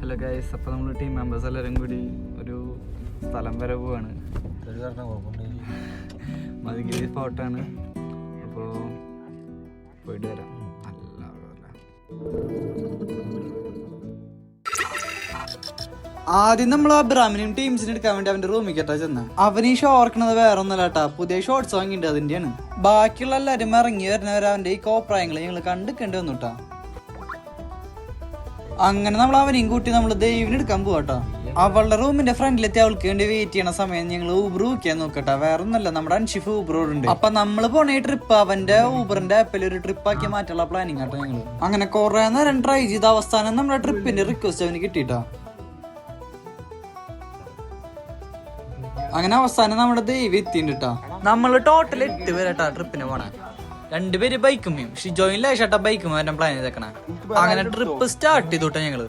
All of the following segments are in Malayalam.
ഹലോ ഗൈസ്, അപ്പോൾ നമ്മൾ ടീം മെമ്പേഴ്സ് എല്ലാവരും കൂടി ഒരു സ്ഥലം വരെ പോവാണ്. മതിഗിരി ഫോർട്ടാണ്. അപ്പോൾ പോയിട്ട് വരാം. ആദ്യം നമ്മൾ അബ്രാമിനും ടീംസിന് എടുക്കാൻ വേണ്ടി അവന്റെ റൂമിൽ കേട്ടാ ചെന്ന. അവന് ഈ ഷോ ഓർക്കണത് വേറെ ഒന്നല്ലാട്ടാ, പുതിയ ഷോർട്സ് വാങ്ങിണ്ട് അതിന്റെയാണ്. ബാക്കിയുള്ള എല്ലാരും ഇറങ്ങി വരുന്നവരെ അവന്റെ ഈ കോപ്രായങ്ങള് ഞങ്ങൾ കണ്ടിക്കേണ്ടി വന്നുട്ടാ. അങ്ങനെ നമ്മൾ അവനെയും കൂട്ടി നമ്മൾ ദൈവിനെ എടുക്കാൻ പോവാട്ടാ. അവളുടെ റൂമിന്റെ ഫ്രണ്ടിലെത്തി അവൾക്ക് വേണ്ടി വെയിറ്റ് ചെയ്യണ സമയം ഞങ്ങൾ ഊബർ ബുക്ക് നോക്കട്ടെ. വേറെ ഒന്നല്ല, നമ്മുടെ അൻഷിഫ് ഊബറോടുണ്ട്. അപ്പൊ നമ്മള് പോണ ഈ ട്രിപ്പ് അവന്റെ ഊബറിന്റെ ആപ്പിൽ ഒരു ട്രിപ്പ് ആക്കി മാറ്റാനുള്ള പ്ലാനിങ് ആട്ടോ ഞങ്ങള്. അങ്ങനെ കുറെ നേരം ട്രൈ ചെയ്ത അവസാനം നമ്മുടെ ട്രിപ്പിന്റെ റിക്വസ്റ്റ് അവന് കിട്ടിയിട്ടാ. അങ്ങനെ അവസാനം നമ്മുടെ ദൈവം എത്തിണ്ടാ. നമ്മള് ടോട്ടൽ 8 പേരാട്ടാ ട്രിപ്പിന് പോണേ. 2 പേര് ബൈക്കുമ്മയും ഷിജോയും ലേശാട്ടാ ബൈക്കും വരാൻ പ്ലാൻ ചെയ്തേക്കണേ. അങ്ങനെ ട്രിപ്പ് സ്റ്റാർട്ട് ചെയ്തോട്ടാ ഞങ്ങള്.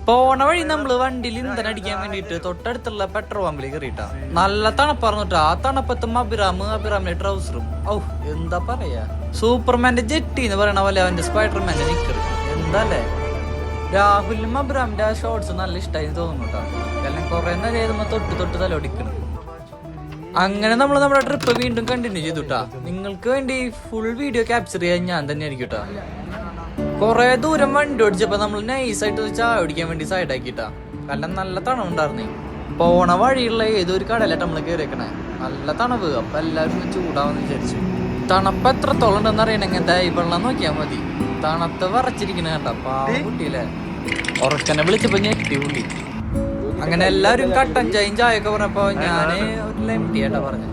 പോണ വഴി നമ്മള് വണ്ടിയിൽ ഇന്ധനം അടിക്കാൻ വേണ്ടിട്ട് തൊട്ടടുത്തുള്ള പെട്രോൾ പമ്പിൽ കയറിയിട്ടാ. നല്ല തണുപ്പാർന്നിട്ടാ. ആ തണുപ്പത്തും അഭിറാമിന്റെ ട്രൗസറും എന്താ പറയാ, സൂപ്പർമാന്റെ ജെട്ടി എന്ന് പറയണ പോലെ അവന്റെ സ്പൈഡർമാന്റെ നിക്കർ. എന്താല്ലേ, രാഹുലിനും അഭിറാമിന്റെ ആ ഷോർട്സ് നല്ല ഇഷ്ടമായി തോന്നുന്നുട്ടാ. കാരണം കുറെ നേരം ഏതുമ്പോ തൊട്ട് തലോടിക്കണം. അങ്ങനെ നമ്മൾ നമ്മുടെ ട്രിപ്പ് വീണ്ടും കണ്ടിന്യൂ ചെയ്തുട്ടാ. നിങ്ങൾക്ക് വേണ്ടി ഫുൾ വീഡിയോ ക്യാപ്ചർ ചെയ്യാൻ ഞാൻ തന്നെ ആയിരിക്കും കേട്ടാ. കൊറേ ദൂരം വണ്ടി ഓടിച്ചപ്പോ നമ്മൾ നൈസായിട്ട് ചായ ഓടിക്കാൻ വേണ്ടി സൈഡ് ആക്കിട്ടാ. കാരണം നല്ല തണവുണ്ടായിരുന്നേ. പോണ വഴിയുള്ള ഏതൊരു കടയിലായിട്ട് നമ്മള് കയറിയേക്കണേ. നല്ല തണവ്. അപ്പൊ എല്ലാവരും ചൂടാവെന്ന് വിചാരിച്ചു. തണുപ്പ് എത്രത്തോളം ഉണ്ടെന്ന് അറിയണമെങ്കിൽ ദൈ വെള്ളം നോക്കിയാൽ മതി. തണുത്ത് വറച്ചിരിക്കണ കേട്ടാ. കുട്ടിയില്ലേ, ഉറക്കനെ വിളിച്ചപ്പോ ഞെട്ടി പുള്ളി. അങ്ങനെ എല്ലാവരും കട്ടൻ ചായയൊക്കെ പറഞ്ഞപ്പോ ഞാന് ഒരു ലെമറ്റി ആയിട്ടാ പറഞ്ഞു.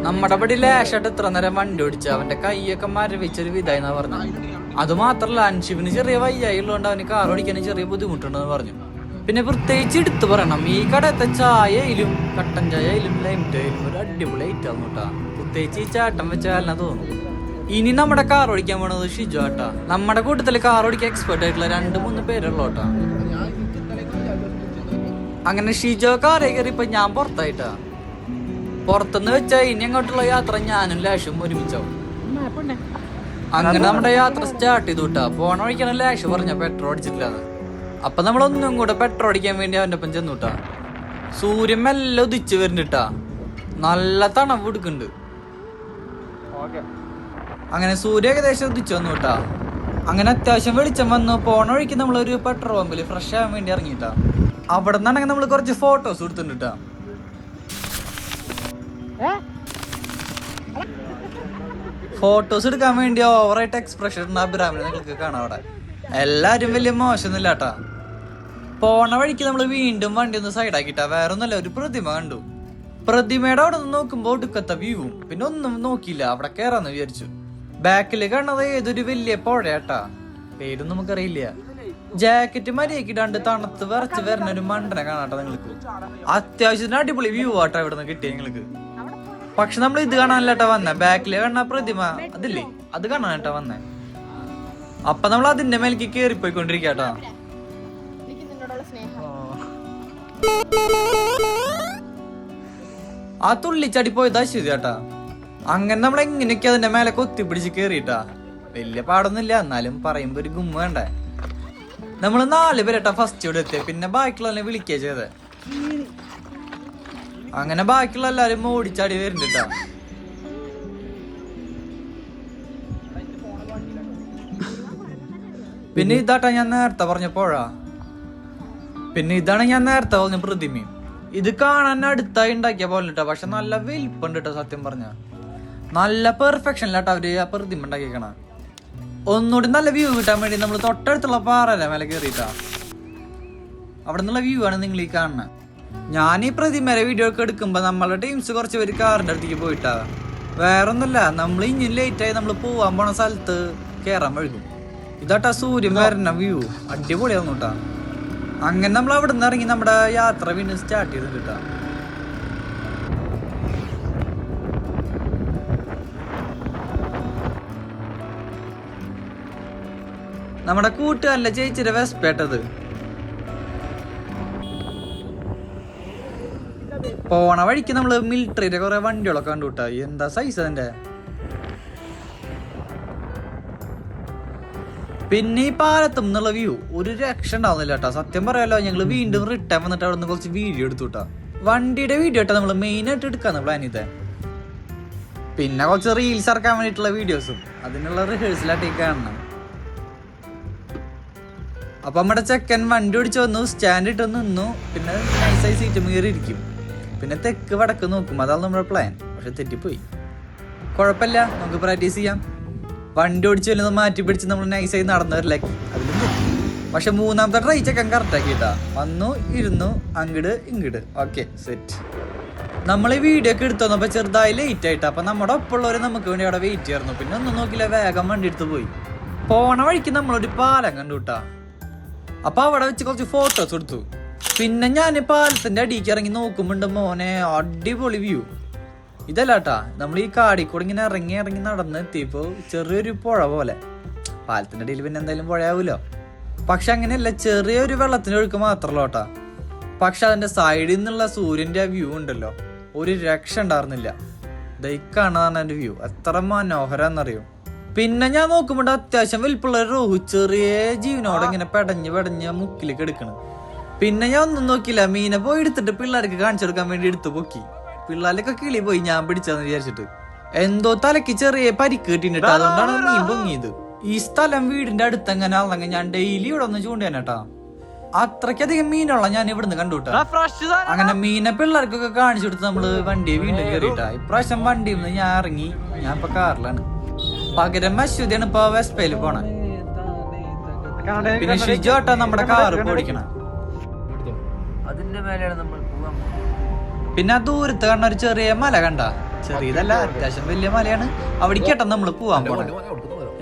നമ്മുടെ പടി ലേശായിട്ട് ഇത്ര നേരം വണ്ടി ഓടിച്ചു അവന്റെ കൈയൊക്കെ മരവിച്ചൊരു വിധായിന്നാ പറഞ്ഞു. അത് മാത്രല്ല, അൻഷിഫിന് ചെറിയ വയ്യായി ഉള്ളതുകൊണ്ട് അവന് കാർ ഓടിക്കാനും ചെറിയ ബുദ്ധിമുട്ടുണ്ടെന്ന് പറഞ്ഞു. പിന്നെ പ്രത്യേകിച്ച് എടുത്തു പറയണം, ഈ കടത്തെ ചായയിലും കട്ടൻ ചായയിലും ലെമറ്റയിലും ഒരു അടിപൊളി ഐറ്റാന്ന് കേട്ടാ. പ്രത്യേകിച്ച് ഈ ചാട്ടം വെച്ചാലെന്നാ തോന്നുന്നു. ഇനി നമ്മുടെ കാർ ഓടിക്കാൻ പോണത് ഷിജു ആട്ടാ. നമ്മുടെ കൂട്ടത്തില് കാർ ഓടിക്കാൻ എക്സ്പെർട്ട് ആയിട്ടുള്ള 2-3 പേരുള്ളോട്ടാ. അങ്ങനെ ഷിജോ കാറേ കയറിയപ്പോ ഞാൻ പുറത്തായിട്ടാ. പുറത്തുനിന്ന് വെച്ചാ ഇനി അങ്ങോട്ടുള്ള യാത്ര ഞാനും ലാഷും ഒരുമിച്ചാവും. അങ്ങനെ നമ്മുടെ യാത്ര സ്റ്റാർട്ട് ചെയ്തു കിട്ടാ. പോണ വഴിക്കാണ് ലാഷ് പറഞ്ഞ പെട്രോൾ അടിച്ചിട്ടില്ലാന്ന്. അപ്പൊ നമ്മളൊന്നും കൂടെ പെട്രോൾ അടിക്കാൻ വേണ്ടി അവന്റെ ഒപ്പം ചെന്നു കിട്ടാ. സൂര്യൻ മെല്ലെ ഉദിച്ചു വരുന്നുട്ടാ. നല്ല തണവ് എടുക്കുന്നുണ്ട്. അങ്ങനെ സൂര്യ ഏകദേശം ഉദിച്ചു വന്നു കിട്ടാ. അങ്ങനെ അത്യാവശ്യം വെളിച്ചം വന്നു. പോണ വഴിക്ക് നമ്മളൊരു പെട്രോൾ പമ്പില് ഫ്രഷ് ആവാൻ വേണ്ടി ഇറങ്ങിയിട്ടാ. അവിടെ നിന്നാണെങ്കിൽ നമ്മൾ കുറച്ച് ഫോട്ടോസ് എടുത്തിട്ടാ. ഫോട്ടോസ് എടുക്കാൻ വേണ്ടി ഓവറായിട്ട് എക്സ്പ്രഷൻ അഭിരാമിനെ നിങ്ങൾക്ക് കാണാം അവിടെ. എല്ലാരും വലിയ മോശമൊന്നുമില്ല കേട്ടാ. പോണ വഴിക്ക് നമ്മൾ വീണ്ടും വണ്ടി ഒന്ന് സൈഡാക്കിട്ടാ. വേറെ ഒന്നുമല്ല, ഒരു പ്രതിമ കണ്ടു. പ്രതിമയുടെ അവിടെ നിന്ന് നോക്കുമ്പോ ഒടുക്കത്തെ വ്യൂവും. പിന്നെ ഒന്നും നോക്കിയില്ല, അവിടെ കയറാന്ന് വിചാരിച്ചു. ബാക്കിൽ കാണുന്നത് ഏതൊരു വലിയ പുഴയാട്ടാ. പേരൊന്നും നമുക്കറിയില്ല. ജാക്കറ്റ് മര്യാദക്കിടാണ്ട് തണുത്ത് വിറച്ച് വരുന്ന ഒരു മണ്ടനെ കാണാട്ടോ നിങ്ങൾക്ക്. അത്യാവശ്യത്തിന് അടിപൊളി വ്യൂ ആട്ടോ ഇവിടെ നിന്ന് കിട്ടിയ നിങ്ങൾക്ക്. പക്ഷെ നമ്മൾ ഇത് കാണാനല്ലേട്ടാ വന്നേ. ബാക്കില് കാണുന്ന പ്രതിമ അതില്ലേ, അത് കാണാനാട്ടാ വന്നേ. അപ്പൊ നമ്മൾ അതിന്റെ മേലേക്ക് കേറിപ്പോയിക്കൊണ്ടിരിക്കാട്ടോ. ആ തുള്ളിച്ചടി പോയത് അശ്വതി കേട്ടാ. അങ്ങനെ നമ്മൾ എങ്ങനെയൊക്കെ അതിന്റെ മേലെ കൊത്തിപ്പിടിച്ച് കേറിയിട്ടാ. വലിയ പാടൊന്നുമില്ല, എന്നാലും പറയുമ്പോ ഒരു ഗുമ്മ വേണ്ടേ. നമ്മള് 4 പേരട്ടാ ഫസ്റ്റ് ഇവിടെ എത്തിയ. പിന്നെ ബാക്കിയുള്ളവരെ വിളിക്കുക ചെയ്തേ. അങ്ങനെ ബാക്കിയുള്ള എല്ലാരും ഓടിച്ചാടി വരുന്നുണ്ടാ. പിന്നെ ഇതാട്ടാ ഞാൻ നേരത്തെ പറഞ്ഞ പുഴ. പിന്നെ ഇതാണ് ഞാൻ നേരത്തെ പറഞ്ഞ പ്രതിമയും. ഇത് കാണാൻ അടുത്തായി ഉണ്ടാക്കിയ പോലെ കേട്ടോ. പക്ഷെ നല്ല വലിപ്പുണ്ട് കേട്ടോ. സത്യം പറഞ്ഞ നല്ല പെർഫെക്ഷനിലാട്ടോ അവര് ആ പ്രതിമ ഉണ്ടാക്കിയേക്കണ. ഒന്നുകൂടി നല്ല വ്യൂ കിട്ടാൻ വേണ്ടി നമ്മൾ തൊട്ടടുത്തുള്ള പാറല്ലേ മേലെ കയറിയിട്ടാ. അവിടെ നിന്നുള്ള വ്യൂ ആണ് നിങ്ങൾ ഈ കാണുന്നത്. ഞാൻ ഈ പ്രതിമയുടെ വീഡിയോ ഒക്കെ എടുക്കുമ്പോ നമ്മളുടെ ടീംസ് കുറച്ച് പേര് കാറിന്റെ അടുത്തേക്ക് പോയിട്ടാ. വേറൊന്നുമല്ല, നമ്മൾ ഇനി ലേറ്റ് ആയി നമ്മൾ പോവാൻ പോണ സ്ഥലത്ത് കേറാൻ വഴുകും. ഇതാട്ടാ സൂര്യൻ വരുന്ന വ്യൂ. അടിപൊളിയാവുന്നു കേട്ടാ. അങ്ങനെ നമ്മൾ അവിടെ നിന്ന് ഇറങ്ങി നമ്മുടെ യാത്ര വീണ്ടും സ്റ്റാർട്ട് ചെയ്ത് കിട്ടാ. നമ്മുടെ കൂട്ടുകാരന്റെ ചേച്ചിയുടെ വെസ്പേട്ടത്. പോണ വഴിക്ക് നമ്മള് മിലിറ്ററിയുടെ കുറെ വണ്ടികളൊക്കെ കണ്ടുട്ടാ. എന്താ സൈസ് അതിന്റെ. പിന്നെ ഈ പാലത്തും എന്നുള്ള വ്യൂ ഒരു രക്ഷ ഉണ്ടാവുന്നില്ല കേട്ടോ. സത്യം പറയാലോ, ഞങ്ങള് വീണ്ടും റിട്ടേൺ വന്നിട്ട് അവിടെ നിന്ന് കുറച്ച് വീഡിയോ എടുത്തു കേട്ടോ. വണ്ടിയുടെ വീഡിയോ കേട്ടോ നമ്മൾ മെയിൻ ആയിട്ട് എടുക്കാന്ന് പ്ലാൻ ചെയ്തേ. പിന്നെ കുറച്ച് റീൽസ് ഇറക്കാൻ വേണ്ടിയിട്ടുള്ള വീഡിയോസും അതിനുള്ള റിഹേഴ്സലായിട്ട് കാണണം. അപ്പൊ നമ്മുടെ ചെക്കൻ വണ്ടി ഓടിച്ച് വന്നു, സ്റ്റാൻഡ് ഇട്ട് നിന്നു. പിന്നെ നൈസായി സീറ്റ് കയറി ഇരിക്കും. പിന്നെ തെക്ക് വടക്ക് നോക്കും. അതാണ് നമ്മുടെ പ്ലാൻ. പക്ഷെ തെറ്റിപ്പോയി. കുഴപ്പമില്ല, നമുക്ക് പ്രാക്ടീസ് ചെയ്യാം. വണ്ടി ഓടിച്ച് വരുന്നത് മാറ്റി പിടിച്ച് നമ്മൾ നൈസായി നടന്നവരിലേക്ക് അതിലും തെറ്റി. പക്ഷെ മൂന്നാമത്തെ ട്രൈ ചെക്കൻ കറക്റ്റ് ആക്കിയിട്ടാ. വന്നു, ഇരുന്നു, അങ്ങട് ഇങ്ങട്. Okay, set. നമ്മൾ ഈ വീഡിയോ ഒക്കെ എടുത്തു വന്നപ്പോ ചെറുതായി ലേറ്റ് ആയിട്ടാ. അപ്പൊ നമ്മുടെ ഒപ്പമുള്ളവരെ നമുക്ക് വേണ്ടി അവിടെ വെയിറ്റ് ചെയ്യായിരുന്നു. പിന്നെ ഒന്നും നോക്കില്ല, വേഗം വണ്ടി എടുത്ത് പോയി. പോണ വഴിക്ക് നമ്മളൊരു പാലം കണ്ടുട്ടാ. അപ്പൊ അവിടെ വെച്ച് കുറച്ച് ഫോട്ടോസ് എടുത്തു. പിന്നെ ഞാൻ പാലത്തിന്റെ അടിക്ക് ഇറങ്ങി നോക്കുമ്പോണ്ട് മോനെ അടിപൊളി വ്യൂ. ഇതല്ലാട്ടാ, നമ്മൾ ഈ കാടിക്കൂടെ ഇങ്ങനെ ഇറങ്ങി നടന്ന് എത്തിയപ്പോ ചെറിയൊരു പുഴ പോലെ. പാലത്തിന്റെ അടിയിൽ പിന്നെ എന്തായാലും പുഴയാവൂലോ. പക്ഷെ അങ്ങനെയല്ല, ചെറിയൊരു വെള്ളത്തിന്റെ ഒഴുക്ക് മാത്രല്ലോട്ടാ. പക്ഷെ അതിന്റെ സൈഡിൽ നിന്നുള്ള സൂര്യന്റെ ആ വ്യൂ ഉണ്ടല്ലോ, ഒരു രക്ഷ ഉണ്ടായിരുന്നില്ല. ദൈക്കാണ് എന്റെ വ്യൂ, എത്ര മനോഹരാന്നറിയോ. പിന്നെ ഞാൻ നോക്കുമ്പോൾ അത്യാവശ്യം വലിപ്പുള്ള റോഹു ചെറിയ ജീവനോടെ ഇങ്ങനെ പെടഞ്ഞ് മുക്കിലേക്ക് എടുക്കണം. പിന്നെ ഞാൻ ഒന്നും നോക്കില്ല, മീനെ പോയി എടുത്തിട്ട് പിള്ളേർക്ക് കാണിച്ചു കൊടുക്കാൻ വേണ്ടി എടുത്തു പൊക്കി. പിള്ളേരൊക്കെ കിളി പോയി ഞാൻ പിടിച്ചതെന്ന് വിചാരിച്ചിട്ട്. എന്തോ തലക്ക് ചെറിയ പരിക്ക് കിട്ടിട്ട്, അതുകൊണ്ടാണ് മീൻ പൊങ്ങിയത്. ഈ സ്ഥലം വീടിന്റെ അടുത്തെങ്ങനെ ആണെങ്കിൽ ഞാൻ ഡെയിലി ഇവിടെ ഒന്ന് ചൂണ്ടേനട്ടാ. അത്രയ്ക്കധികം മീനുള്ള ഞാൻ ഇവിടുന്ന് കണ്ടുട്ടാ. അങ്ങനെ മീനെ പിള്ളേർക്കൊക്കെ കാണിച്ചു കൊടുത്ത് നമ്മള് വണ്ടിയെ വീണ്ടും കയറിയിട്ടാ. ഇപ്രാവശ്യം വണ്ടിയിൽ നിന്ന് ഞാൻ ഇറങ്ങി, ഞാൻ ഇപ്പൊ കാറിലാണ്. പകരം അശ്വതിയാണ് ഇപ്പൊ വെസ്പയില് പോണേ. പിന്നെ ഷിജോട്ടാ നമ്മുടെ കാറ് ഓടിക്കണം. അതിന്റെ മേലെയാണ് നമ്മൾ പോകാൻ. പിന്നെ ആ ദൂരത്ത് കാണുന്ന ഒരു ചെറിയ മല കണ്ട, ചെറിയതല്ല അത്യാവശ്യം വലിയ മലയാണ്. അവിടേക്കേട്ടാ നമ്മള് പോവാൻ പോണേ.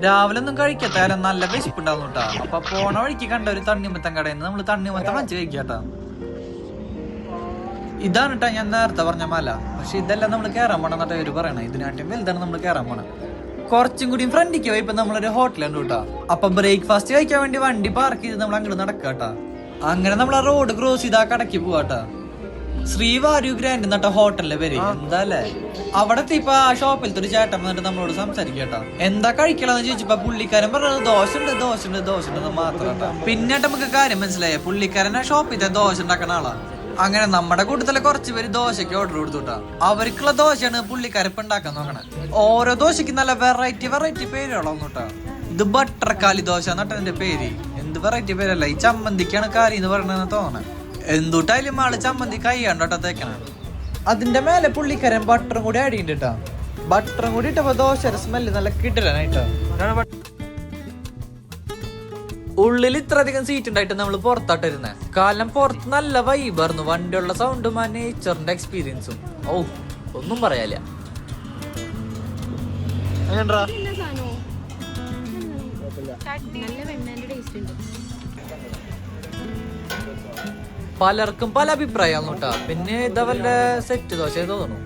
രാവിലെ ഒന്നും കഴിക്കത്താലും നല്ല വിശപ്പുണ്ടാവും കേട്ടാ. അപ്പൊ പോണ വഴിക്ക് കണ്ട ഒരു തണ്ണിമത്തൻ കടയിൽ നിന്ന് നമ്മള് തണ്ണിമത്തം വെച്ച് കഴിക്കാട്ടാ. ഇതാണ് കേട്ടാ ഞാൻ നേരത്തെ പറഞ്ഞ മല. പക്ഷെ ഇതെല്ലാം നമ്മൾ കയറാൻ പോണെന്നിട്ട് അവര് പറയണേ. ഇതിനാട്ടും വലുതാണ് നമ്മൾ കയറാൻ പോണേ. കുറച്ചും കൂടി ഫ്രണ്ടിക്ക് പോയി ഇപ്പൊ നമ്മളൊരു ഹോട്ടലുണ്ട് കേട്ടാ. അപ്പൊ ബ്രേക്ക്ഫാസ്റ്റ് കഴിക്കാൻ വേണ്ടി വണ്ടി പാർക്ക് ചെയ്ത് നമ്മൾ അങ്ങോട്ട് നടക്കാട്ടാ. അങ്ങനെ നമ്മൾ ആ റോഡ് ക്രോസ് ചെയ്ത് ആ കടക്ക് പോവാട്ടാ. ശ്രീവാര്യു ഗ്രാൻഡ് എന്നിട്ട ഹോട്ടലിലെ പേര് എന്താല്ലേ. അവിടെ ഇപ്പൊ ആ ഷോപ്പിലത്തെ ഒരു ചേട്ടൻ വന്നിട്ട് നമ്മളോട് സംസാരിക്കട്ടാ. എന്താ കഴിക്കണമെന്ന് ചോദിച്ചപ്പോ പുള്ളിക്കാരൻ പറഞ്ഞത് ദോശ മാത്രം. പിന്നെ നമുക്ക് കാര്യം മനസ്സിലായ, പുള്ളിക്കാരൻ ആ ഷോപ്പിലത്തെ ദോശ ഉണ്ടാക്കണ ആളാ. അങ്ങനെ നമ്മുടെ കൂട്ടത്തിലെ കുറച്ച് പേര് ദോശക്ക് ഓർഡർ കൊടുത്തുട്ടാ. അവർക്കുള്ള ദോശയാണ് പുള്ളിക്കാരിപ്പ് ഉണ്ടാക്കാൻ നോക്കണേ. ഓരോ ദോശക്ക് നല്ല വെറൈറ്റി പേരുകളൊന്നുട്ടാ. ഇത് ബട്ടർ കാലി ദോശ എന്നിട്ട് എന്റെ പേര്. എന്ത് വെറൈറ്റി പേരല്ല, ഈ ചമ്മന്തിക്കാണ് കാലി എന്ന് പറയണെന്ന് തോന്നണേ. എന്തുട്ടായാലും ആള് ചമ്മന്തി കൈയാണ്ടോട്ടാ തേക്കണം. അതിന്റെ മേലെ പുള്ളിക്കാരൻ ബട്ടറും കൂടി അടിയിട്ടാ. ബട്ടറും കൂടി ഇട്ടപ്പോ ദോശയുടെ സ്മെല്ല് നല്ല കിട്ടലായിട്ടാ. ഉള്ളിൽ ഇത്രയധികം സീറ്റ് ഉണ്ടായിട്ട് നമ്മൾ പുറത്തോട്ടിരുന്നേ. കാരണം പുറത്ത് നല്ല വൈബായിരുന്നു. വണ്ടിയുള്ള സൗണ്ടും ആ നേച്ചറിന്റെ എക്സ്പീരിയൻസും ഒന്നും പറയാല്ല. പലർക്കും പല അഭിപ്രായം കേട്ടാ. പിന്നെ ഇതവരുടെ സെറ്റ് ദോശ തോന്നുന്നു.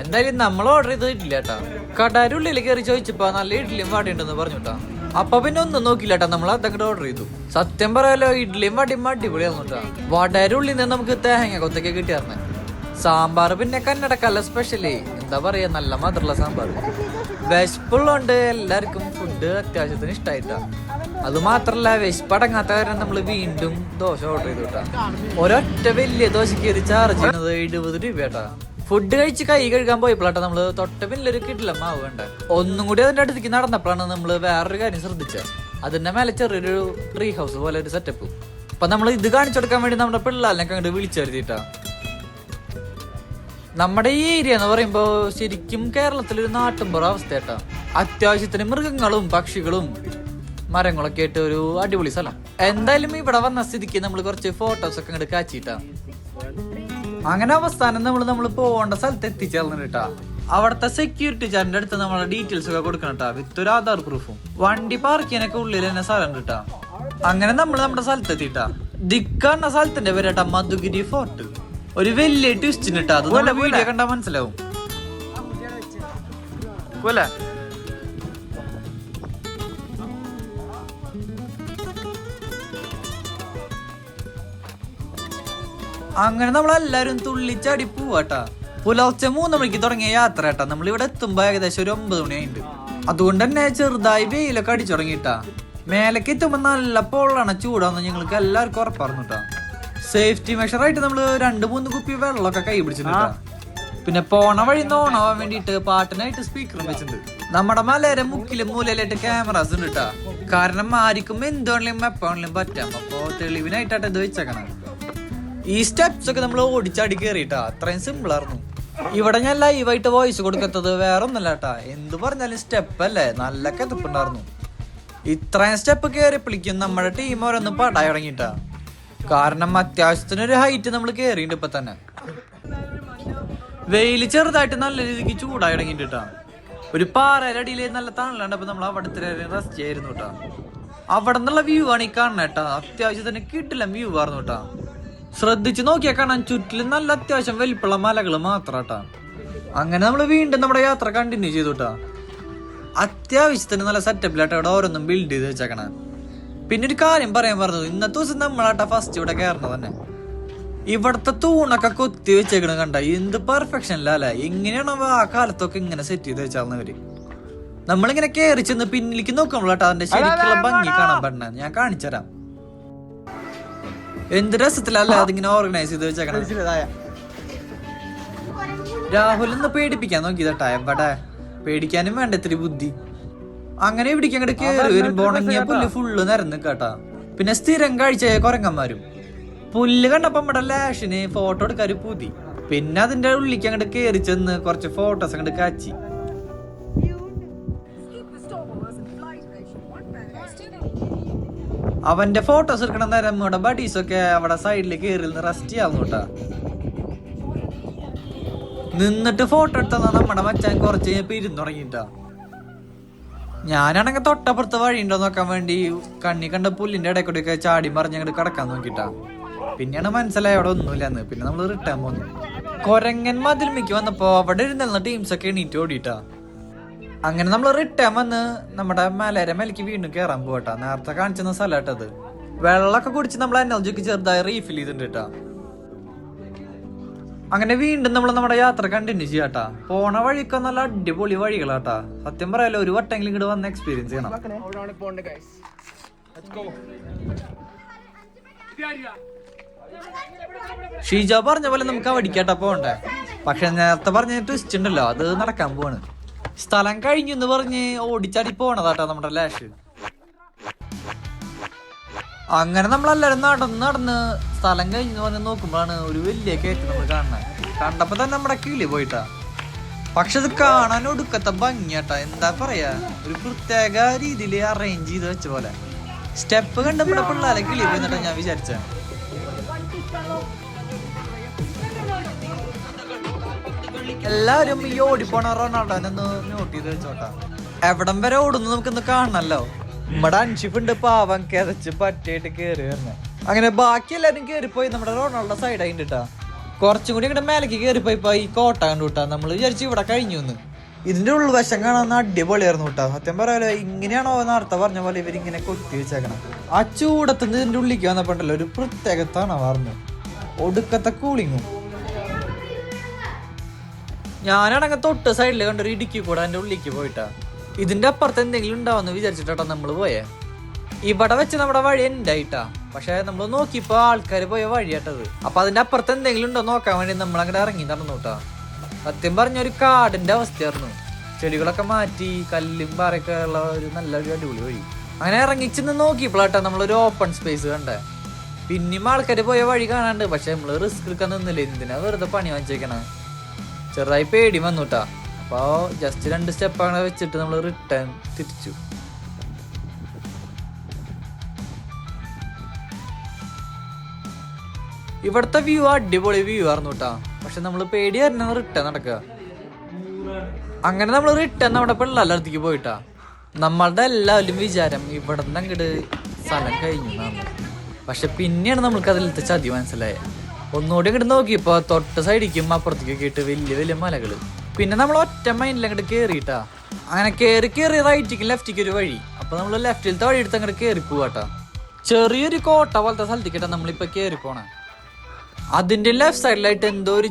എന്തായാലും നമ്മൾ ഓർഡർ ചെയ്ത് ഇഡ്ഡലി കേട്ടാ. കടാരുടെ ഉള്ളിൽ കയറി ചോദിച്ചപ്പോ നല്ല ഇഡ്ഡലിയും വാടിയുണ്ടെന്ന് പറഞ്ഞുട്ടാ. അപ്പൊ പിന്നെ ഒന്നും നോക്കില്ലാട്ടാ, നമ്മൾ അതങ്ങോട്ട് ഓർഡർ ചെയ്തു. സത്യം പറയാലോ, ഇഡ്ഡലിയും വടിയും അടിപൊളിയായിരുന്നു കേട്ടാ. വടയുടെ ഉള്ളിൽ നിന്ന് നമുക്ക് തേങ്ങ കൊത്തൊക്കെ കിട്ടിയായിരുന്നേ. സാമ്പാർ പിന്നെ കന്നടക്കല്ല സ്പെഷ്യലി, എന്താ പറയാ, നല്ല മധുരമുള്ള സാമ്പാർ. വിശപ്പുള്ളതുകൊണ്ട് എല്ലാവർക്കും ഫുഡ് അത്യാവശ്യത്തിന് ഇഷ്ടമായിട്ടാ. അത് മാത്രല്ല, വിശപ്പടങ്ങാത്ത കാരണം നമ്മൾ വീണ്ടും ദോശ ഓർഡർ ചെയ്തു കേട്ടാ. ഒരൊറ്റ വലിയ ദോശക്ക് ഒരു ചാർജ് ചെയ്യുന്നത് 70 രൂപയാട്ടാ. ഫുഡ് കഴിച്ച് കൈ കഴുകാൻ പോയപ്പോഴാട്ടാ നമ്മള് തൊട്ട പിന്നിലൊരു കിട്ടില്ല മാവ് വേണ്ട. ഒന്നും കൂടി അതിന്റെ അടുത്തേക്ക് നടന്നപ്പോഴാണ് നമ്മള് വേറൊരു കാര്യം ശ്രദ്ധിച്ചത്. അതിന്റെ മേലെ ചെറിയൊരു ട്രീ ഹൗസ് പോലെ ഒരു സെറ്റപ്പ്. അപ്പൊ നമ്മൾ ഇത് കാണിച്ചെടുക്കാൻ വേണ്ടി നമ്മുടെ പിള്ളേരിനൊക്കെ അങ്ങോട്ട് വിളിച്ചു വരുത്തിട്ടാ. നമ്മുടെ ഈ ഏരിയ എന്ന് പറയുമ്പോ ശരിക്കും കേരളത്തിലൊരു നാട്ടുമ്പുറ അവസ്ഥയാട്ടാ. അത്യാവശ്യത്തിന് മൃഗങ്ങളും പക്ഷികളും മരങ്ങളൊക്കെ ആയിട്ട് ഒരു അടിപൊളി സ്ഥലം. എന്തായാലും ഇവിടെ വന്ന സ്ഥിതിക്ക് നമ്മൾ കുറച്ച് ഫോട്ടോസ് ഒക്കെ അങ്ങോട്ട് കാച്ചിട്ടാ. അങ്ങനെ അവസാനം നമ്മൾ പോകേണ്ട സ്ഥലത്ത് എത്തിച്ചേർന്നിട്ടാ. അവിടുത്തെ സെക്യൂരിറ്റി ചാറിന്റെ അടുത്ത് നമ്മളെ ഡീറ്റെയിൽസ് ഒക്കെ കൊടുക്കണം കേട്ടാ, വിത്ത് ഒരു ആധാർ പ്രൂഫും. വണ്ടി പാർക്ക് ചെയ്യാനൊക്കെ ഉള്ളിൽ തന്നെ സ്ഥലം കിട്ടാ. അങ്ങനെ നമ്മൾ നമ്മുടെ സ്ഥലത്ത് എത്തിട്ടാ. ദിക്കാന്ന സ്ഥലത്തിന്റെ പേരാട്ടാ മധുഗിരി ഫോർട്ട്. ഒരു വലിയ ട്വിസ്റ്റിന് ഇട്ടാ. അത് വീഡിയോ കണ്ടാ മനസ്സിലാവും. അങ്ങനെ നമ്മളെല്ലാരും തുള്ളിച്ചാടി പോവാട്ടാ. പുലർച്ചെ 3 മണിക്ക് തുടങ്ങിയ യാത്ര കേട്ടാ. നമ്മളിവിടെ എത്തുമ്പോ ഏകദേശം ഒരു 9 മണിയായിട്ടുണ്ട്. അതുകൊണ്ട് തന്നെ ചെറുതായി വെയിലൊക്കെ അടിച്ചു തുടങ്ങിട്ടാ. മേലേക്ക് എത്തുമ്പോ നല്ല പൊള്ളണ ചൂടാന്ന് ഞങ്ങൾക്ക് എല്ലാവർക്കും ഉറപ്പായിരുന്നു കേട്ടോ. സേഫ്റ്റി മെഷറായിട്ട് നമ്മള് 2-3 കുപ്പി വെള്ളമൊക്കെ കൈ പിടിച്ചിട്ടാ. പിന്നെ പോണ വഴി നോണാവാൻ വേണ്ടിട്ട് പാട്ടിനായിട്ട് സ്പീക്കറും വെച്ചിട്ടുണ്ട്. നമ്മുടെ മലയുടെ മുക്കിലും മൂലയിലായിട്ട് ക്യാമറാസ് ഉണ്ട് കേട്ടാ. കാരണം ആർക്കും എന്തുവേണമെങ്കിലും എപ്പോഴെങ്കിലും പറ്റാം. അപ്പൊ തെളിവിനായിട്ടാണ് ഇത് വെച്ചേക്കണം. ഈ സ്റ്റെപ്സ് ഒക്കെ നമ്മൾ ഓടിച്ചാടി കയറിയിട്ടാ. അത്രയും സിമ്പിൾ ആയിരുന്നു. ഇവിടെ ഞാൻ ലൈവായിട്ട് വോയിസ് കൊടുക്കത്തത് വേറെ ഒന്നല്ല കേട്ടാ. എന്ത് പറഞ്ഞാലും സ്റ്റെപ്പ് അല്ലേ, നല്ല കെതുപ്പുണ്ടായിരുന്നു. ഇത്രയും സ്റ്റെപ്പ് കയറിയപ്പോഴേക്കും നമ്മുടെ ടീം ഓരോന്ന് പാടായി തുടങ്ങിട്ടാ. കാരണം അത്യാവശ്യത്തിനൊരു ഹൈറ്റ് നമ്മൾ കയറിയിട്ടുണ്ട് ഇപ്പൊ തന്നെ. വെയില് ചെറുതായിട്ട് നല്ല രീതിക്ക് ചൂടായി തുടങ്ങിട്ടാ. ഒരു പാറയുടെ അടിയില് നല്ല തണലുണ്ടപ്പോ നമ്മൾ അവിടത്തെ റെസ്റ്റ് ചെയ്യായിരുന്നു കേട്ടാ. അവിടെ നിന്നുള്ള വ്യൂ ആണ് ഈ കാണുന്ന കേട്ടാ. അത്യാവശ്യം തന്നെ കിട്ടില്ല വ്യൂ ആയിരുന്നു കേട്ടാ. ശ്രദ്ധിച്ച് നോക്കിയാൽ കാണാൻ ചുറ്റിലും നല്ല അത്യാവശ്യം വലിപ്പുള്ള മലകൾ മാത്രാട്ടാ. അങ്ങനെ നമ്മൾ വീണ്ടും നമ്മുടെ യാത്ര കണ്ടിന്യൂ ചെയ്തു കേട്ടാ. അത്യാവശ്യത്തിന് നല്ല സെറ്റപ്പിലായിട്ട് അവിടെ ഓരോന്നും ബിൽഡ് ചെയ്ത് വെച്ചേക്കണ. പിന്നെ ഒരു കാര്യം പറയാൻ പറഞ്ഞത്, ഇന്നത്തെ ദിവസം നമ്മളാട്ടാ ഫസ്റ്റ് ഇവിടെ കയറണത് തന്നെ. ഇവിടത്തെ തൂണൊക്കെ കൊത്തി വെച്ചേക്കണ കണ്ട, എന്ത് പെർഫെക്ഷൻ അല്ലേ. എങ്ങനെയാണ് ആ കാലത്തൊക്കെ ഇങ്ങനെ സെറ്റ് ചെയ്ത് വെച്ചാർന്നവര്. നമ്മളിങ്ങനെ കയറി ചെന്ന് പിന്നിലേക്ക് നോക്കുമ്പോഴാട്ടാ അതിന്റെ ശരിക്കുള്ള ഭംഗി കാണാൻ പറ്റണ. ഞാൻ കാണിച്ചുതരാം. എന്ത് രസത്തിലല്ല അതിങ്ങനെ ഓർഗനൈസ് ചെയ്ത് വെച്ചേക്കണ. രാഹുൽ ഒന്ന് പേടിപ്പിക്കാൻ നോക്കിയതാട്ടാ. എവിടെ പേടിക്കാനും വേണ്ട ഇത്തിരി ബുദ്ധി. അങ്ങനെ ഇവിടേക്ക് അങ്ങോട്ട് കയറി വരുമ്പോ ഉണങ്ങിയ പുല്ല് ഫുള്ള് നിരന്ന് കേട്ടാ. പിന്നെ സ്ഥിരം കാഴ്ചയായ കുരങ്ങന്മാരും. പുല്ല് കണ്ടപ്പോ നമ്മുടെ ലാഷിന് ഫോട്ടോ എടുക്കാൻ ഒരു പൂതി. പിന്നെ അതിന്റെ ഉള്ളിലേക്ക് അങ്ങോട്ട് കയറി ചെന്ന് കുറച്ച് ഫോട്ടോസ് അങ്ങോട്ട് കാച്ചി. അവന്റെ ഫോട്ടോസ് എടുക്കണ നേരം നമ്മുടെ ബഡീസൊക്കെ അവിടെ സൈഡിൽ കയറി റെസ്റ്റ് ചെയ്യാവുന്ന കേട്ടാ. നിന്നിട്ട് ഫോട്ടോ എടുത്തതാ നമ്മുടെ മച്ചാൻ കുറച്ച് കഴിഞ്ഞപ്പോ ഇരുന്ന് തുടങ്ങിട്ടാ. ഞാനാണെങ്കിൽ തൊട്ടപ്പുറത്ത് വഴിയുണ്ടോ നോക്കാൻ വേണ്ടി കണ്ണി കണ്ട പുല്ലിന്റെ ഇടയ്ക്കൂടെയൊക്കെ ചാടി മറിഞ്ഞങ്ങോട്ട് കിടക്കാൻ നോക്കിട്ടാ. പിന്നെയാണ് മനസ്സിലായി അവിടെ ഒന്നുമില്ലെന്ന്. പിന്നെ നമ്മൾ റിട്ടേൺ പോന്നു. കൊരങ്ങൻ മതിൽമിക്ക് വന്നപ്പോ അവിടെ ഇരുന്ന ടീംസൊക്കെ എണീറ്റ് ഓടിട്ടാ. അങ്ങനെ നമ്മൾ റിട്ടേൺ വന്ന് നമ്മുടെ മലയുടെ മേലേക്ക് വീണ്ടും കയറാൻ പോകട്ടാ. നേരത്തെ കാണിച്ചിരുന്ന സ്ഥലമായിട്ടത്. വെള്ളമൊക്കെ കുടിച്ച് നമ്മൾ എനർജിക്ക് ചെറുതായി റീഫിൽ ചെയ്തിട്ടുണ്ട് കേട്ടാ. അങ്ങനെ വീണ്ടും നമ്മൾ നമ്മുടെ യാത്ര കണ്ടിന്യൂ ചെയ്യാട്ടാ. പോണ വഴിയൊക്കെ നല്ല അടിപൊളി വഴികളാട്ടാ. സത്യം പറയാലോ, ഒരു വട്ടെങ്കിലും ഇങ്ങോട്ട് വന്ന് എക്സ്പീരിയൻസ് ചെയ്യണം. ഷീജ പറഞ്ഞ പോലെ നമുക്ക് അവിടിക്കാട്ടാ പോണ്ടേ. പക്ഷെ നേരത്തെ പറഞ്ഞ ട്വിസ്റ്റ് ഉണ്ടല്ലോ, അത് നടക്കാൻ പോവാണ്. സ്ഥലം കഴിഞ്ഞു എന്ന് പറഞ്ഞ് ഓടിച്ചാടി പോണതാട്ടാ നമ്മുടെ ലാഷ്. അങ്ങനെ നമ്മളെല്ലാരും നടന്ന് സ്ഥലം കഴിഞ്ഞു പറഞ്ഞ് നോക്കുമ്പോഴാണ് ഒരു വലിയ കയറ്റം നമ്മൾ കാണുന്നത്. കണ്ടപ്പോ തന്നെ നമ്മുടെ കിളി പോയിട്ടാ. പക്ഷെ അത് കാണാൻ ഒടുക്കത്തെ ഭംഗിയാട്ടാ. എന്താ പറയാ, ഒരു പ്രത്യേക രീതിയിൽ അറേഞ്ച് ചെയ്ത് വെച്ച പോലെ. സ്റ്റെപ്പ് കണ്ടപ്പോ പിള്ളേരെ കിളി പോയിട്ടാ ഞാൻ വിചാരിച്ച. എല്ലാരും ഈ ഓടിപ്പോണ റൊണാൾഡോനൊന്ന് നോട്ട് ചെയ്ത് വെച്ചോട്ടാ. എവിടം വരെ ഓടുന്നു നമുക്കൊന്ന് കാണണല്ലോ. നമ്മുടെ അൻഷിഫ് ഉണ്ട് പാവം കിതച്ച് പറ്റിയായിട്ട് കയറി വരുന്നത്. അങ്ങനെ ബാക്കി എല്ലാരും കയറിപ്പോയി നമ്മുടെ റൊണാൾഡോ സൈഡ് ആയിട്ടാ. കുറച്ചും കൂടി ഇങ്ങോട്ട് മേലേക്ക് കയറിപ്പോയിപ്പോ ഈ കോട്ട കണ്ടുവിട്ടാ. നമ്മൾ വിചാരിച്ചു ഇവിടെ കഴിഞ്ഞു എന്ന്. ഇതിന്റെ ഉൾവശം കാണാൻ അടിപൊളിയായിരുന്നു കേട്ടോ. സത്യം പറയാലോ, ഇങ്ങനെയാണോ നേരത്തെ പറഞ്ഞ പോലെ ഇവരിങ്ങനെ കൊത്തി വെച്ചേക്കണം. ആ ചൂടത്തുനിന്ന് ഇതിന്റെ ഉള്ളിലേക്ക് വന്നപ്പോണ്ടല്ലോ ഒരു പ്രത്യേക തണവാർന്നു, ഒടുക്കത്തെ കൂളിങ്ങും. ഞാനാണെങ്കിൽ തൊട്ട് സൈഡിൽ കണ്ടൊരു ഇടുക്കി കൂടെ അതിന്റെ ഉള്ളിലേക്ക് പോയിട്ടാ. ഇതിന്റെ അപ്പുറത്ത് എന്തെങ്കിലും ഉണ്ടാവുമെന്ന് വിചാരിച്ചിട്ടാ നമ്മള് പോയേ. ഇവിടെ വെച്ച് നമ്മുടെ വഴി ഉണ്ടായിട്ടാ. പക്ഷെ നമ്മൾ നോക്കിയപ്പോ ആൾക്കാർ പോയ വഴിയാട്ടത്. അപ്പൊ അതിന്റെ അപ്പുറത്ത് എന്തെങ്കിലും ഉണ്ടോ നോക്കാൻ വേണ്ടി നമ്മൾ അങ്ങോട്ട് ഇറങ്ങി നടന്നുട്ടാ. സത്യം പറഞ്ഞ ഒരു കാടിന്റെ അവസ്ഥയായിരുന്നു. ചെടികളൊക്കെ മാറ്റി കല്ലും പാറയൊക്കെ ഉള്ള ഒരു നല്ലൊരു അടിപൊളി വഴി. അങ്ങനെ ഇറങ്ങിച്ചെന്ന് നോക്കിയപ്പോഴാട്ടാ നമ്മളൊരു ഓപ്പൺ സ്പേസ് കണ്ടേ. പിന്നെയും ആൾക്കാർ പോയ വഴി കാണാണ്ട്. പക്ഷെ നമ്മള് റിസ്ക് എടുക്കാൻ നിന്നില്ല. എന്തിനാ വെറുതെ പണി വാങ്ങിച്ചേക്കണ. ചെറുതായി പേടി വന്നുട്ടാ. അപ്പൊ ജസ്റ്റ് 2 സ്റ്റെപ്പ് അങ്ങനെ വെച്ചിട്ട് നമ്മൾ റിട്ടേൺ തിരിച്ചു. ഇവിടുത്തെ വ്യൂ അടിപൊളി വ്യൂ ആയിരുന്നു കേട്ടാ. പക്ഷെ നമ്മള് പേടി തന്നെ റിട്ടേൺ നടക്കുക. അങ്ങനെ നമ്മൾ റിട്ടേൺ നമ്മുടെ പിള്ളേരുടെ അടുത്തേക്ക് പോയിട്ടാ. നമ്മളുടെ എല്ലാവരും വിചാരം ഇവിടെ നിന്ന് അങ്ങോട്ട് സ്ഥലം കഴിഞ്ഞു എന്നാണ്. പക്ഷെ പിന്നെയാണ് നമ്മൾക്ക് അതിലത്തെ ചതി മനസ്സിലായത്. ഒന്നുകൂടി ഇങ്ങോട്ട് നോക്കിയപ്പോ തൊട്ട് സൈഡിക്കും അപ്പുറത്തേക്കൊക്കെ ഇട്ട് വലിയ വലിയ മലകള്. പിന്നെ നമ്മൾ ഒറ്റ മൈൻഡിൽ അങ്ങോട്ട് കേറിയിട്ടാ. അങ്ങനെ കേറി റൈറ്റിക്കും ലെഫ്റ്റിക്കും ഒരു വഴി. അപ്പൊ നമ്മൾ ലെഫ്റ്റിലത്തെ വഴി എടുത്ത് അങ്ങോട്ട് കേറി പോവാട്ടാ. ചെറിയൊരു കോട്ട പോലത്തെ സ്ഥലത്തേക്കിട്ടാ നമ്മളിപ്പോ കേറി പോണേ. അതിന്റെ ലെഫ്റ്റ് സൈഡിലായിട്ട് എന്തോ ഒരു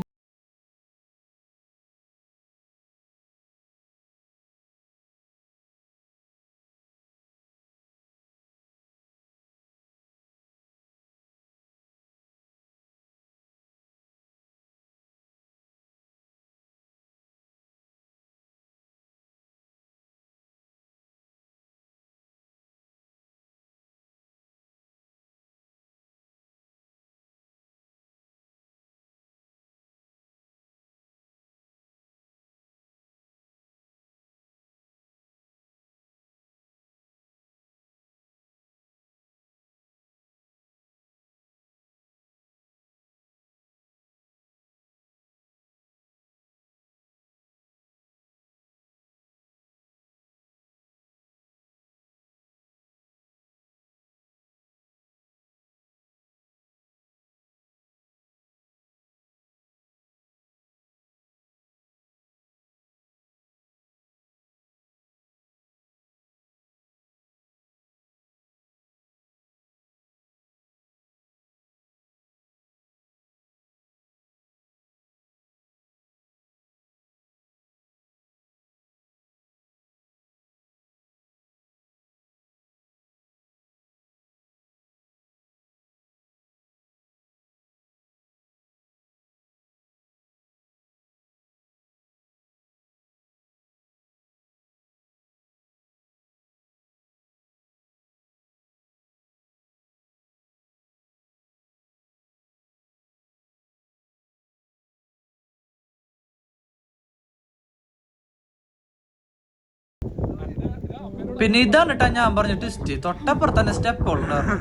പിന്നെ ഇതാണ് കേട്ടാ ഞാൻ പറഞ്ഞ ട്വിസ്റ്റ്. തൊട്ടപ്പുറത്ത് തന്നെ സ്റ്റെപ്പുകൾ ഉണ്ടായിരുന്നു.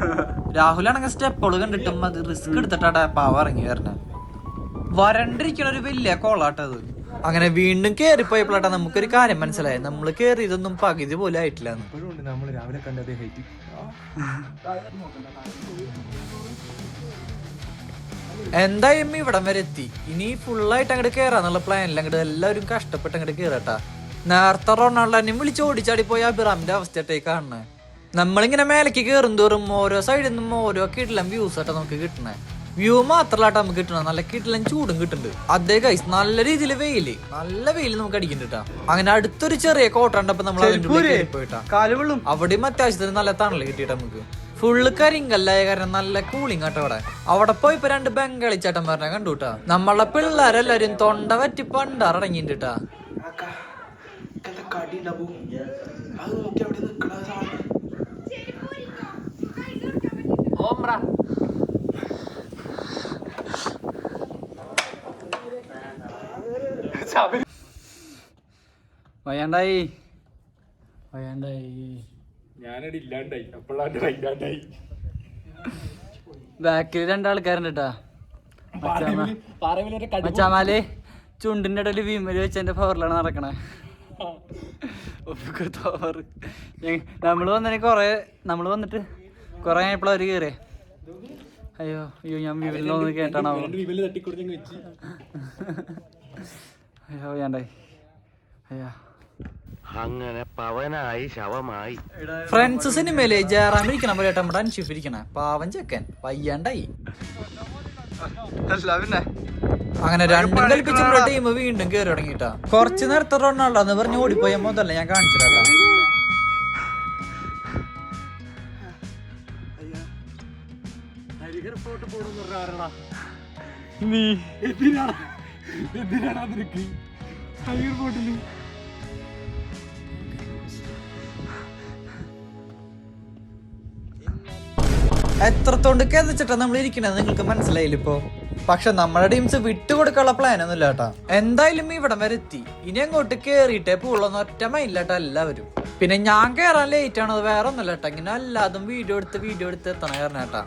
രാഹുലാണെങ്കിൽ സ്റ്റെപ്പുകൾ കണ്ടിട്ടും അത് റിസ്ക് എടുത്തിട്ടാ പാവ ഇറങ്ങി വരണേ. വരണ്ടിരിക്കണ ഒരു വലിയ കോളാട്ടത്. അങ്ങനെ വീണ്ടും കേറിപ്പോയപ്പോഴാട്ടാ നമുക്കൊരു കാര്യം മനസ്സിലായി. നമ്മള് കേറിയതൊന്നും പകുതി പോലും ആയിട്ടില്ല. എന്തായാലും ഇവിടം വരെ എത്തി. ഇനി ഫുള്ളായിട്ട് അങ്ങോട്ട് കേറാന്നുള്ള പ്ലാനില്ല. അങ്ങോട്ട് എല്ലാവരും കഷ്ടപ്പെട്ട് അങ്ങോട്ട് കേറട്ടാ. നേരത്തെ റൊണാൾഡോനെ വിളിച്ച് ഓടിച്ചാടി പോയ അഭിറാമിന്റെ അവസ്ഥയായിട്ടേ കാണണേ. നമ്മളിങ്ങനെ മേലേക്ക് കയറും തോറും ഓരോ സൈഡിൽ നിന്നും ഓരോ കിടിലം വ്യൂസ് ആട്ടാ നമുക്ക് കിട്ടണേ. വ്യൂ മാത്രല്ലാട്ടാ നമുക്ക് കിട്ടണം, നല്ല കിടിലം ചൂടും കിട്ടുന്നുണ്ട്. അതേ ഗൈസ് നല്ല രീതിയിൽ നല്ല വെയിൽ നമുക്ക് അടിക്കുന്നുണ്ട്. അങ്ങനെ അടുത്തൊരു ചെറിയ കോട്ട ഉണ്ടപ്പോ നമ്മൾ പോയിട്ടാ അവിടെയും അത്യാവശ്യത്തിന് നല്ല തണല് കിട്ടിയിട്ട് നമുക്ക് ഫുള്ള് കരിങ്കല്ലായ കാരണം നല്ല കൂളിങ് ആട്ടോ അവിടെ പോയി ഇപ്പൊ 2 ബംഗാളി ചേട്ടന്മാരനെ കണ്ടുട്ടാ. നമ്മളെ പിള്ളേരെല്ലാരും തൊണ്ട പറ്റി പണ്ടാറടങ്ങിട്ടാ. വയ്യാണ്ടായി ബാക്കിൽ 2 ആൾക്കാരുണ്ട് കേട്ടാ. മച്ചാമാല് ചുണ്ടിന്റെ ഇടയിൽ വിമല് വെച്ചതിന്റെ പവറിലാണ് നടക്കണേ. നമ്മള് വന്നിട്ട് കൊറേ ആയപ്പോഴാ അവര് കേറിയേ. അയ്യോ ഞാൻ വിമലിനൊന്ന് കേട്ടാണോ. അയ്യോ വേണ്ടായി. അയ്യോ അങ്ങനെ പവനായി ശവമായി. ഫ്രണ്ട്സ് സിനിമയിലെ ജയറാം ഇരിക്കണ പോലെ നമ്മുടെ അൻഷിഫ് ഇരിക്കണേ. പാവം ചെക്കൻ വയ്യാണ്ടായി. പിന്നെ അങ്ങനെ രണ്ടും കൽപ്പിച്ചുള്ള ടീം വീണ്ടും കയറി തുടങ്ങിട്ടാ. കുറച്ച് നേരത്തെ റൊണാൾഡോ എന്ന് പറഞ്ഞ് ഓടിപ്പോയ മുതല്ല ഞാൻ കാണിച്ചിട്ടാ. എത്രത്തോണ്ട് കെതച്ചിട്ടാ നമ്മൾ ഇരിക്കണത് നിങ്ങൾക്ക് മനസ്സിലായില്ല ഇപ്പൊ. പക്ഷെ നമ്മുടെ ടീംസ് വിട്ടുകൊടുക്കാനുള്ള പ്ലാൻ ഒന്നും ഇല്ല കേട്ടാ. എന്തായാലും ഇവിടം വരെ എത്തി. ഇനി അങ്ങോട്ട് കേറിയിട്ടേ പൂളൊന്നും ഒറ്റ മൈൻഡിലാട്ടാ എല്ലാവരും. പിന്നെ ഞാൻ കേറാൻ ലേറ്റ് ആണത് വേറെ ഒന്നുമില്ല കേട്ടാ. ഇങ്ങനെ എല്ലാതും വീഡിയോ എടുത്ത് എത്തണ കാരണം കേട്ടാ.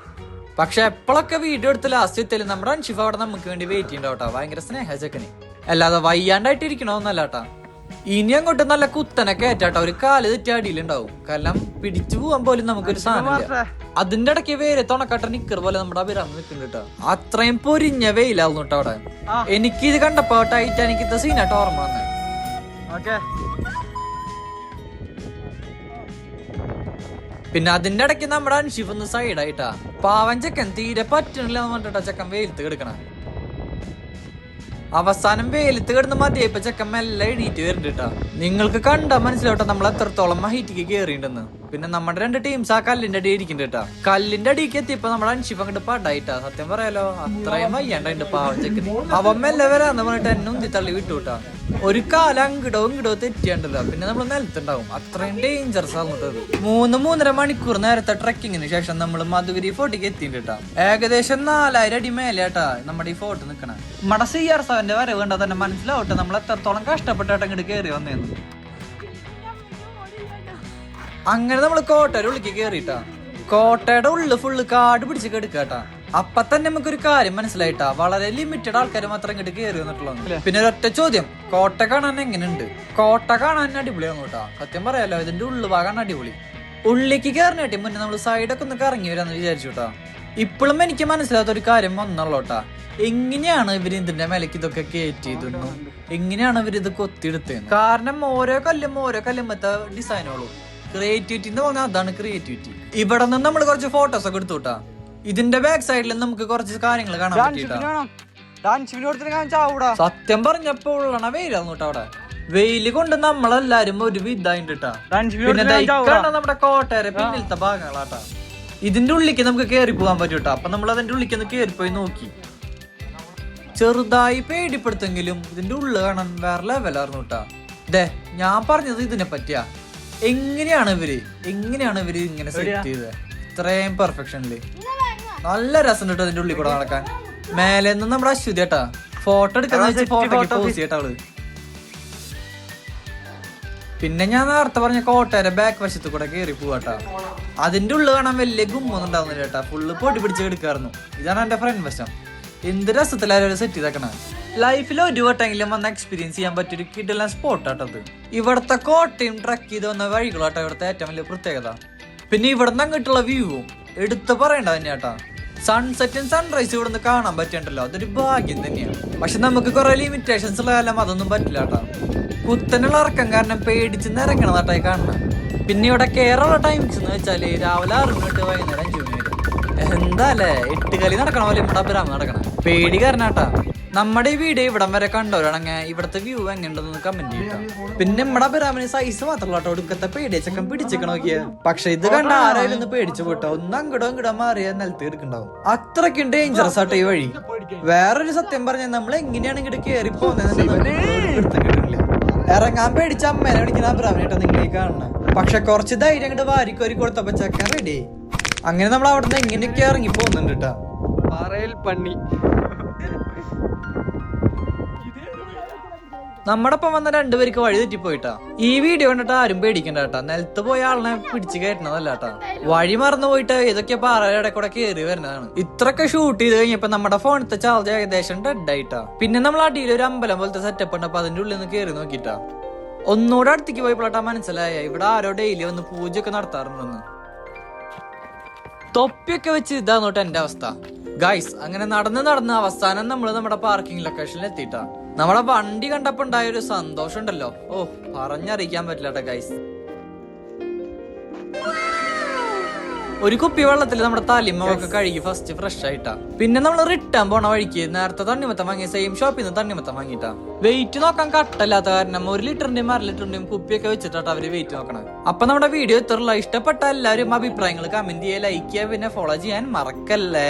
പക്ഷെ എപ്പോഴൊക്കെ വീഡിയോ എടുത്ത് ലാസ്റ്റ് എത്തിയാലും നമ്മുടെ അൻഷിഫ് അവിടെ നമുക്ക് വേണ്ടി വെയിറ്റ് ചെയ്യണ്ടാവും കേട്ടോ. ഭയങ്കര സ്നേഹ ചെക്കന്. അല്ലാതെ വയ്യാണ്ടായിട്ട് ഇരിക്കണമെന്നല്ല കേട്ടാ. ഇനി അങ്ങോട്ട് നല്ല കുത്തനെ കയറ്റാട്ടോ. ഒരു കാല് തെറ്റി അടിയിലുണ്ടാവും. കാരണം പിടിച്ചു പോവാൻ പോലും നമുക്കൊരു സാധനം. അതിന്റെ ഇടയ്ക്ക് വേറെ തുണക്കട്ട നിക്കർ പോലെ നമ്മുടെ അഭിരാമം നിൽക്കുന്നുണ്ട് കേട്ടോ. അത്രയും പൊരിഞ്ഞ വെയിലാവുന്നു കേട്ടോ അവിടെ. എനിക്കിത് കണ്ടപ്പോ ടൈറ്റാനിക്കത്തെ സീനായിട്ട് ഓർമ്മ വന്നേ. പിന്നെ അതിന്റെ ഇടയ്ക്ക് നമ്മുടെ അൻഷിഫ് ഒന്ന് സൈഡായിട്ടാ. പാവൻ ചെക്കൻ തീരെ പറ്റണില്ല എന്ന് പറഞ്ഞിട്ടാ ചെക്കൻ വെയിലത്ത് കിടക്കണ. അവസാനം വെയിലത്ത് കിടന്ന് മതിയായിപ്പോ ചെക്കൻ മെല്ലെ എണീറ്റ് വരുന്നുണ്ട് കേട്ടാ. നിങ്ങൾക്ക് കണ്ടാ മനസ്സിലാവട്ടെ നമ്മൾ എത്രത്തോളം ഹൈറ്റിക്ക് കയറിയിട്ടുണ്ടെന്ന്. പിന്നെ നമ്മുടെ 2 ടീംസ് ആ കല്ലിന്റെ അടി ഇരിക്കുന്നുണ്ട് കേട്ടാ. കല്ലിന്റെ അടിക്ക് എത്തിയപ്പോ നമ്മുടെ അൻഷിഫ് അങ്ങോട്ട് പടായിട്ടാ. സത്യം പറയാലോ അത്രയും വയ്യാണ്ടായിട്ട് പാവം ചെക്കൻ. അവൻ മെല്ലെ വരാന്ന് പറഞ്ഞിട്ട് എന്നെ ഉന്തി തള്ളി വിട്ടു കേട്ടാ. ഒരു കാലം ഇങ്ങടോ തെറ്റിയാണ്ടല്ലോ. പിന്നെ നമ്മൾ നിലത്തുണ്ടാവും. അത്രയും ഡേഞ്ചറസ് ആകുന്നത്. 3-3.5 മണിക്കൂർ നേരത്തെ ട്രക്കിങ്ങിന് ശേഷം നമ്മൾ മധുഗിരി ഫോർട്ടിക്ക് എത്തിയിട്ടാ. ഏകദേശം 4000 അടി മേലെട്ടാ നമ്മുടെ ഈ ഫോർട്ട് നിക്കണേ. നമ്മുടെ CR7 വരവ് കണ്ടാ തന്നെ മനസ്സിലാവട്ടെ നമ്മൾ എത്രത്തോളം കഷ്ടപ്പെട്ടായിട്ട് അങ്ങോട്ട് കയറി വന്നേന്ന്. അങ്ങനെ നമ്മള് കോട്ടയുടെ ഉള്ളിക്ക് കേറിട്ടാ. കോട്ടയുടെ ഉള്ളിൽ ഫുള്ള് കാട് പിടിച്ച് കെടുക്കാട്ടാ. അപ്പൊ തന്നെ നമുക്കൊരു കാര്യം മനസ്സിലായിട്ടാ. വളരെ ലിമിറ്റഡ് ആൾക്കാർ മാത്രം ഇങ്ങോട്ട് കയറി വന്നിട്ടുള്ളത്. പിന്നെ ഒരൊറ്റ ചോദ്യം, കോട്ട കാണാൻ എങ്ങനെയുണ്ട്? കോട്ട കാണാൻ അടിപൊളിയാണ് കേട്ടാ. സത്യം പറയാലോ ഇതിന്റെ ഉള്ളു ഭാഗമാണ് അടിപൊളി. ഉള്ളിലേക്ക് കയറിനാട്ടി മുന്നേ നമ്മൾ സൈഡൊക്കെ ഒന്ന് കറങ്ങി വരാന്ന് വിചാരിച്ചു കേട്ടാ. ഇപ്പോഴും എനിക്ക് മനസ്സിലാത്ത ഒരു കാര്യം വന്നുള്ളൂട്ടാ. എങ്ങനെയാണ് ഇവര് ഇതിന്റെ മേലേക്ക് ഇതൊക്കെ കയറ്റിയതെന്നും എങ്ങനെയാണ് ഇവർ ഇത് കൊത്തിയെടുത്തത്? കാരണം ഓരോ കല്ലുമത്തെ ഡിസൈനുള്ളൂ. ക്രിയേറ്റിവിറ്റി എന്ന് പറഞ്ഞാൽ അതാണ് ക്രിയേറ്റിവിറ്റി. ഇവിടെ നിന്ന് നമ്മൾ കുറച്ച് ഫോട്ടോസ് ഒക്കെ എടുത്തുട്ടാ. ഇതിന്റെ ബാക്ക് സൈഡിൽ നമുക്ക് കുറച്ച് കാര്യങ്ങൾ കാണാൻ പറ്റിട്ടാ. സത്യം പറഞ്ഞപ്പോ ഉള്ളണ വെയിലാന്ന് കേട്ടോ. അവിടെ വെയില് കൊണ്ട് നമ്മളെല്ലാരും ഒരു വിധായിട്ടാ. പിന്നെ നമ്മുടെ കോട്ടയുടെ പിന്നിലത്തെ ഭാഗങ്ങളാട്ടാ. ഇതിന്റെ ഉള്ളിക്ക് നമുക്ക് കേറി പോകാൻ പറ്റൂട്ടാ. അപ്പൊ നമ്മൾ അതിന്റെ ഉള്ളിക്ക് ഒന്ന് കേറിപ്പോയി നോക്കി. ചെറുതായി പേടിപ്പെടുത്തെങ്കിലും ഇതിന്റെ ഉള്ളു കാണാൻ വേറെ ലെവലായിരുന്നു കേട്ടാ. ഞാൻ പറഞ്ഞത് ഇതിനെ പറ്റിയാ. എങ്ങനെയാണ് ഇവര് ഇങ്ങനെ സെറ്റ് ചെയ്തത് ഇത്രയും പെർഫെക്ഷനില്? നല്ല രസം കേട്ടോ അതിന്റെ ഉള്ളിൽ കൂടെ നടക്കാൻ. മേലെ നിന്ന് നമ്മുടെ അശ്വതി കേട്ടാ ഫോട്ടോ എടുക്കുന്ന വെച്ച് ഫോട്ടോ പോസ് ചെയ്യട്ടാ അവള്. പിന്നെ ഞാൻ നേരത്തെ പറഞ്ഞ കോട്ടയുടെ ബാക്ക് വശത്ത് കൂടെ കയറി പോവാട്ടാ. അതിന്റെ ഉള്ളിൽ കാണാൻ വലിയ ഗുമ്മൊന്നും ഉണ്ടാവുന്നില്ല കേട്ടാ. ഫുള്ള് പൊടി പിടിച്ച് എടുക്കായിരുന്നു. ഇതാണ് എന്റെ ഫ്രണ്ട് വശം. എന്ത് രസത്തിലായാലും സെറ്റ് ചെയ്തേക്കണ. ലൈഫിൽ ഒരു വട്ടെങ്കിലും വന്ന് എക്സ്പീരിയൻസ് ചെയ്യാൻ പറ്റിയൊരു കിടിലൻ സ്പോട്ടാട്ടത്. ഇവിടുത്തെ കോട്ടയും ട്രക്ക് ചെയ്ത് വന്ന വഴികളാട്ടോ ഇവിടുത്തെ ഏറ്റവും വലിയ പ്രത്യേകത. പിന്നെ ഇവിടുന്ന് അങ്ങോട്ടുള്ള വ്യൂവും എടുത്ത് പറയണ്ട തന്നെയാട്ടാ. സൺസെറ്റും സൺറൈസും ഇവിടുന്ന് കാണാൻ പറ്റണ്ടല്ലോ, അതൊരു ഭാഗ്യം തന്നെയാണ്. പക്ഷെ നമുക്ക് കുറെ ലിമിറ്റേഷൻസ് ഉള്ള കാലം അതൊന്നും പറ്റില്ല കേട്ടാ. കുത്തനുള്ള ഇറക്കം കാരണം പേടിച്ച് ഇറങ്ങണതാട്ടായി കാണണം. പിന്നെ ഇവിടെ കേരള ടൈംസ് എന്ന് വെച്ചാല് രാവിലെ 6 മണി തൊട്ട് വൈകുന്നേരം 5 മണി വരെ. എന്താല്ലേ 8 കളി നടക്കണ പോലെ ഇവിടെ അഭിരാമം നടക്കണം. പേടി കാരണാട്ടാ. നമ്മുടെ ഈ വീഡിയോ ഇവിടം വരെ കണ്ടവരാണെങ്കിൽ ഇവിടുത്തെ വ്യൂ എങ്ങനെയുണ്ടെന്ന് കമന്റ് ചെയ്യട്ടോ. പിന്നെ നമ്മുടെ അഭിരാമിന് സൈസ് മാത്രമല്ല കേട്ടോ, ഒടുക്കത്തെ പേടിച്ചക്കം പിടിച്ചേക്കണ നോക്കിയ. പക്ഷെ ഇത് കണ്ട ആരായാലും ഒന്ന് പേടിച്ചു പോട്ടോ. ഒന്ന് അങ്ങടോ മാറിയ നിലത്ത് എടുക്കണ്ടാവും. അത്രയ്ക്കും ഡേഞ്ചറസ് ആട്ടോ ഈ വഴി. വേറൊരു സത്യം പറഞ്ഞാൽ നമ്മൾ എങ്ങനെയാണ് ഇങ്ങോട്ട് കയറി പോകുന്നത് ഇറങ്ങാൻ പേടിച്ച അമ്മേനെ വിളിക്കുന്ന അഭിരാമിനായിട്ടാ നിങ്ങൾ ഈ കാണണം. പക്ഷെ കുറച്ച് ധൈര്യം അങ്ങോട്ട് വാരിക്കോരി കൊടുത്തപ്പോ ചെക്കൻ റെഡി. അങ്ങനെ നമ്മൾ അവിടെ നിന്ന് എങ്ങനെയൊക്കെ ഇറങ്ങി പോകുന്നുണ്ട് കേട്ടാ. പന്നി നമ്മുടെ ഒപ്പം വന്ന 2 പേർക്ക് വഴി തെറ്റിപ്പോയിട്ടാ. ഈ വീഡിയോ കണ്ടിട്ട് ആരും പേടിക്കണ്ട കേട്ടാ. നിലത്ത് പോയ ആളിനെ പിടിച്ച് കയറ്റുന്നതല്ല കേട്ടാ. വഴി മറന്നു പോയിട്ട് ഇതൊക്കെ പാറയുടെ കൂടെ കയറി വരുന്നതാണ്. ഇത്രയൊക്കെ ഷൂട്ട് ചെയ്ത് കഴിഞ്ഞപ്പോ നമ്മുടെ ഫോണിലത്തെ ചാർജ് ഏകദേശം ഡെഡ് ആയിട്ടാ. പിന്നെ നമ്മൾ അടിയിൽ ഒരു അമ്പലം പോലത്തെ സെറ്റപ്പ് ഉണ്ട്. അപ്പൊ അതിന്റെ ഉള്ളിൽ നിന്ന് കയറി നോക്കിട്ടാ. ഒന്നുകൂടെ അടുത്തേക്ക് പോയപ്പോഴാട്ടാ മനസ്സിലായ ഇവിടെ ആരോ ഡെയിലി വന്ന് പൂജയൊക്കെ നടത്താറുണ്ടെന്ന്. തൊപ്പിയൊക്കെ വെച്ച് ഇതാന്നോട്ട് എന്റെ അവസ്ഥ. ഗൈസ് അങ്ങനെ നടന്ന് അവസാനം നമ്മൾ നമ്മുടെ പാർക്കിംഗ് ലൊക്കേഷനിൽ എത്തിയിട്ടാ. നമ്മളെ വണ്ടി കണ്ടപ്പോ ഉണ്ടായ ഒരു സന്തോഷം ഉണ്ടല്ലോ, ഓ പറഞ്ഞറിയിക്കാൻ പറ്റില്ല ഗൈസ്. ഒരു കുപ്പി വെള്ളത്തിൽ നമ്മുടെ തലിമൊക്കെ കഴുകി ഫസ്റ്റ് ഫ്രഷ് ആയിട്ടാ. പിന്നെ നമ്മൾ റിട്ടേൺ പോണ വഴിക്ക് നേരത്തെ തണ്ണിമത്തം വാങ്ങിയ സെയിം ഷോപ്പിൽ നിന്ന് തണ്ണിമത്തം വാങ്ങിട്ടാ. വെയിറ്റ് നോക്കാൻ കട്ടല്ലാത്ത കാരണം 1 ലിറ്ററിന്റെയും 1/2 ലിറ്ററിന്റെയും കുപ്പിയൊക്കെ വെച്ചിട്ടാ അവര് വെയിറ്റ് നോക്കണം. അപ്പൊ നമ്മുടെ വീഡിയോ ഇത്രയുള്ള ഇഷ്ടപ്പെട്ട എല്ലാവരും അഭിപ്രായങ്ങൾ കമന്റ് ചെയ്യുക, ലൈക്ക് ചെയ്യുക, പിന്നെ ഫോളോ ചെയ്യാൻ മറക്കല്ലേ.